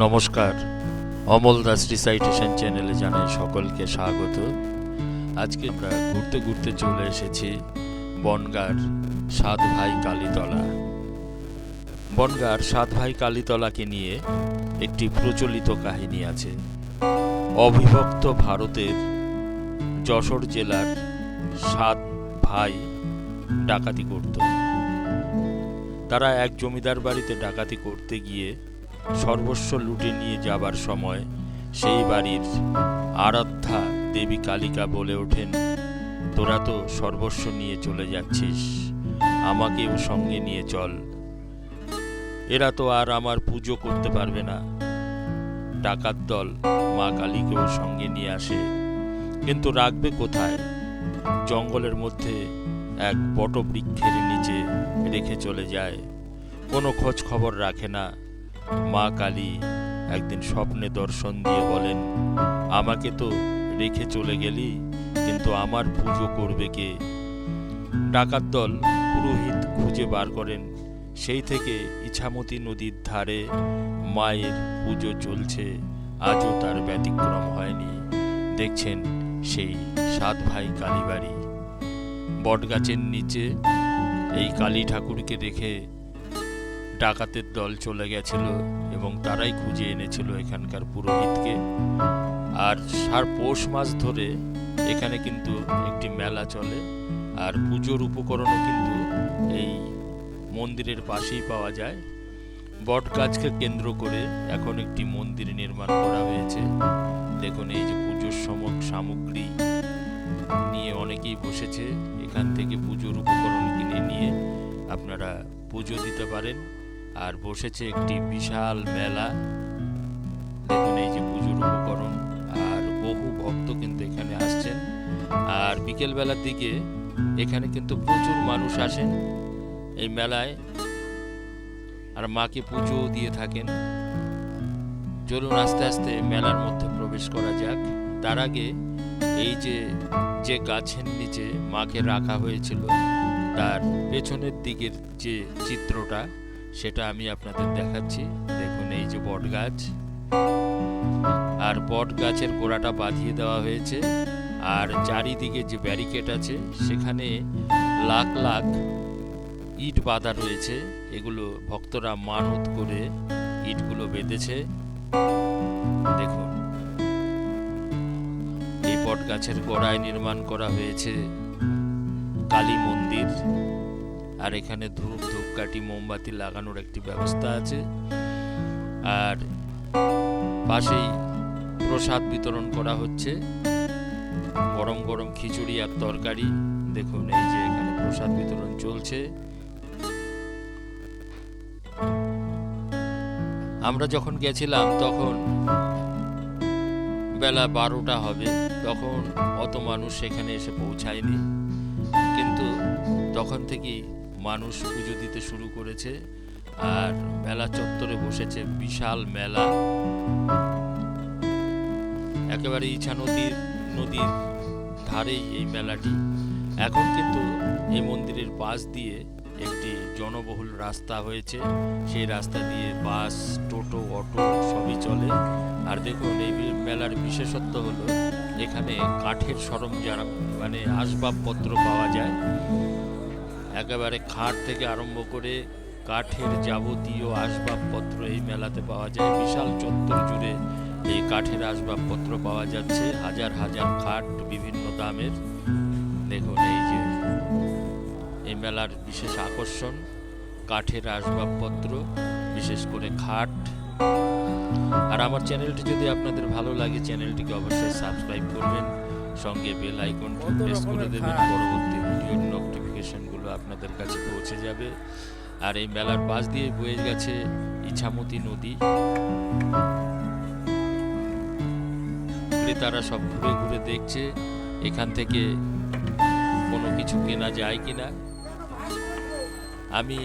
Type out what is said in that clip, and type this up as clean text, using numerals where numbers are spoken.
নমস্কার, অমল দাস রিসাইটেশন চ্যানেলে জানাই সকলকে স্বাগত। আজকে আমরা ঘুরতে ঘুরতে চলে এসেছি বনগাঁর সাত ভাই কালীতলা। বনগাঁর সাত ভাই কালীতলাকে নিয়ে একটি প্রচলিত কাহিনী আছে। অবিভক্ত ভারতের যশোর জেলার সাত ভাই ডাকাতি করত। তারা এক জমিদার বাড়িতে ডাকাতি করতে গিয়ে সর্বস্ব লুটে নিয়ে যাবার সময় সেই বাড়ির আরাধ্যা দেবী কালিকা বলে ওঠেন, তোরা তো সর্বস্ব নিয়ে চলে যাচ্ছিস, আমাকেও সঙ্গে নিয়ে চল। এরা তো আর আমার পুজো করতে পারবে না। ডাকাত দল মা কালীকেও সঙ্গে নিয়ে আসে, কিন্তু রাখবে কোথায়? জঙ্গলের মধ্যে এক বটবৃক্ষের নিচে রেখে চলে যায়। কোনো খোঁজ খবর রাখে না। মা কালী একদিন স্বপ্নে দর্শন দিয়ে বলেন, আমাকে তো রেখে চলে গেলি, কিন্তু আমার পুজো করবে কে? ডাকাত দল পুরোহিত খুঁজে বার করেন। সেই থেকে ইছামতি নদীর ধারে মায়ের পুজো চলছে, আজও তার ব্যতিক্রম হয়নি। দেখছেন সেই সাত ভাই কালীবাড়ি। বটগাছের নিচে এই কালী ঠাকুরকে রেখে ডাকাতের দল চলে গেছিল এবং তারাই খুঁজে এনেছিল এখানকার পুরোহিতকে। আর পৌষ মাস ধরে এখানে কিন্তু একটি মেলা চলে, আর পুজোর উপকরণও কিন্তু এই মন্দিরের পাশেই পাওয়া যায়। বট গাছকে কেন্দ্র করে এখন একটি মন্দির নির্মাণ করা হয়েছে। দেখুন, এই যে পুজোর সামগ্রী নিয়ে অনেকেই বসেছে। এখান থেকে পুজোর উপকরণ কিনে নিয়ে আপনারা পুজো দিতে পারেন। আর বসেছে একটি বিশাল মেলা। দেখুন, এই যে পুজোর উপকরণ, আর বহু ভক্ত কিন্তু এখানে আসছেন। আর বিকেল বেলার দিকে এখানে কিন্তু প্রচুর মানুষ আসেন এই মেলায়, আর মাকে পুজো দিয়ে থাকেন। চলুন আস্তে আস্তে মেলার মধ্যে প্রবেশ করা যাক। তার আগে এই যে গাছের নিচে মাকে রাখা হয়েছিল তার পেছনের দিকের যে চিত্রটা, সেটা আমি আপনাদের দেখাচ্ছি। দেখুন, এই যে বট গাছ, আর বট গাছের গোড়াটা বাঁধিয়ে দেওয়া হয়েছে। আর চারিদিকে যে ব্যারিকেড আছে সেখানে লাখ লাখ ইট বাঁধা রয়েছে। এগুলো ভক্তরা মানত করে ইটগুলো বেঁধেছে। দেখুন, এই বট গাছের গোড়ায় নির্মাণ করা হয়েছে কালী মন্দির। আর এখানে ধূপ ধূপকাঠি মোমবাতি লাগানোর একটি ব্যবস্থা আছে। আর পাশেই প্রসাদ বিতরণ করা হচ্ছে, গরম গরম খিচুড়ি আর তরকারি। দেখুন, এই যে এখানে প্রসাদ বিতরণ চলছে। আমরা যখন গেছিলাম তখন বেলা 12টা হবে, তখন অত মানুষ সেখানে এসে পৌঁছায়নি, কিন্তু তখন থেকেই মানুষ পুজো দিতে শুরু করেছে। আর মেলা চত্বরে বসেছে বিশাল মেলা। একেবারে ইছা নদীর ধারেই এই মেলাটি। এখন কিন্তু এই মন্দিরের পাশ দিয়ে একটি জনবহুল রাস্তা হয়েছে। সেই রাস্তা দিয়ে বাস, টোটো, অটো সবই চলে। আর দেখুন, এই মেলার বিশেষত্ব হলো এখানে কাঠের সরঞ্জাম মানে আসবাবপত্র পাওয়া যায়। একেবারে খাট থেকে আরম্ভ করে কাঠের যাবতীয় আসবাবপত্র এই মেলাতে পাওয়া যায়। বিশাল চত্বর জুড়ে এই কাঠের আসবাবপত্র পাওয়া যাচ্ছে, হাজার হাজার খাট বিভিন্ন দামের। দেখুন, এই মেলার বিশেষ আকর্ষণ কাঠের আসবাবপত্র, বিশেষ করে খাট। আর আমার চ্যানেলটি যদি আপনাদের ভালো লাগে, চ্যানেলটিকে অবশ্যই সাবস্ক্রাইব করবেন, সঙ্গে বেল আইকনটি প্রেস করে দেবেন। পরবর্তী ভিডিওর নোটিফিকেশনগুলো আপনাদের কাছে পৌঁছে যাবে। আর এই মেলার পাশ দিয়ে বয়ে গেছে ইছামতি নদী। ক্রেতারা সব ঘুরে ঘুরে দেখছে এখান থেকে কোনো কিছু কেনা যায় কিনা। আমি